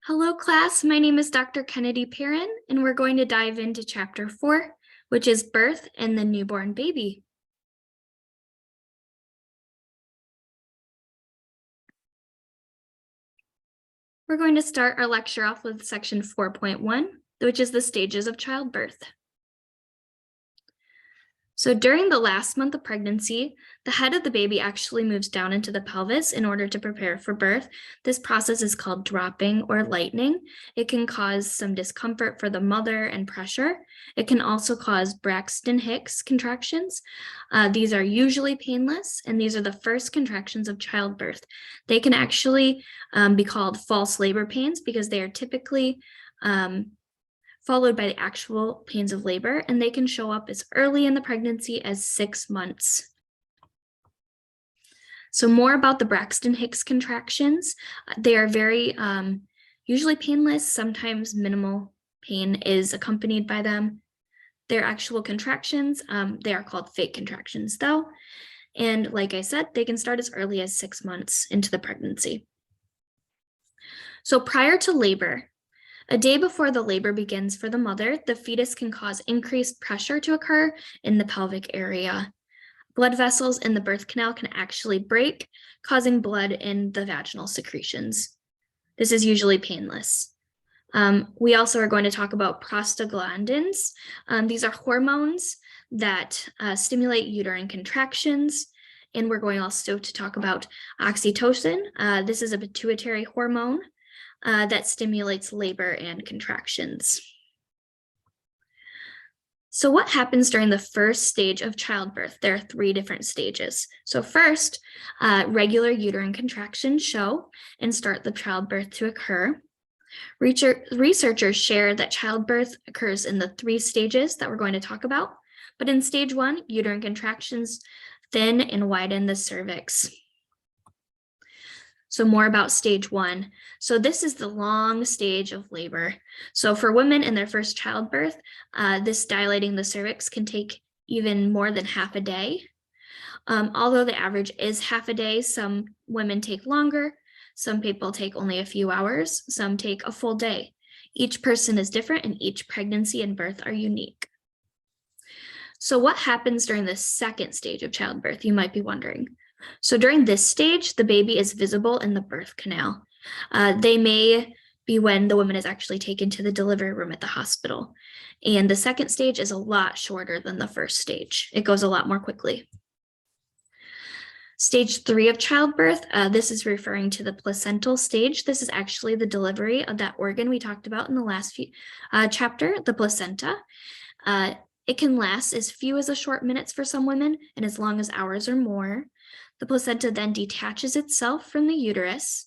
Hello, class. My name is Dr. Kennedy Paron, and we're going to dive into Chapter 4, which is Birth and the Newborn Baby. We're going to start our lecture off with Section 4.1, which is the stages of childbirth. So during the last month of pregnancy, the head of the baby actually moves down into the pelvis in order to prepare for birth. This process is called dropping or lightening. It can cause some discomfort for the mother and pressure. It can also cause Braxton Hicks contractions. These are usually painless, and these are the first contractions of childbirth. They can actually be called false labor pains because they are typically followed by the actual pains of labor, and they can show up as early in the pregnancy as 6 months. So more about the Braxton Hicks contractions. They are very usually painless. Sometimes minimal pain is accompanied by them. They're actual contractions. They are called fake contractions though. And like I said, they can start as early as 6 months into the pregnancy. So prior to labor, a day before the labor begins for the mother, the fetus can cause increased pressure to occur in the pelvic area. Blood vessels in the birth canal can actually break, causing blood in the vaginal secretions. This is usually painless. We also are going to talk about prostaglandins. These are hormones that stimulate uterine contractions. And we're going also to talk about oxytocin. This is a pituitary hormone that stimulates labor and contractions. So what happens during the first stage of childbirth? There are 3 different stages. So first, regular uterine contractions show and start the childbirth to occur. Researchers share that childbirth occurs in the 3 stages that we're going to talk about. But in stage 1, uterine contractions thin and widen the cervix. So more about stage 1. So this is the long stage of labor. So for women in their first childbirth, this dilating the cervix can take even more than half a day. Although the average is half a day, some women take longer. Some people take only a few hours. Some take a full day. Each person is different, and each pregnancy and birth are unique. So what happens during the second stage of childbirth, you might be wondering. So during this stage, the baby is visible in the birth canal. They may be when the woman is actually taken to the delivery room at the hospital. And the second stage is a lot shorter than the first stage. It goes a lot more quickly. Stage 3 of childbirth, this is referring to the placental stage. This is actually the delivery of that organ we talked about in the last chapter, the placenta. It can last as few as a short minutes for some women and as long as hours or more. The placenta then detaches itself from the uterus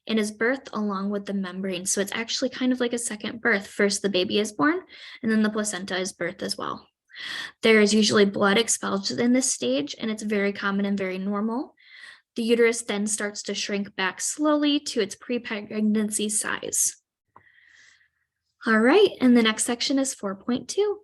and is birthed along with the membrane. So it's actually kind of like a second birth. First, the baby is born, and then the placenta is birthed as well. There is usually blood expelled in this stage, and it's very common and very normal. The uterus then starts to shrink back slowly to its pre-pregnancy size. All right, and the next section is 4.2.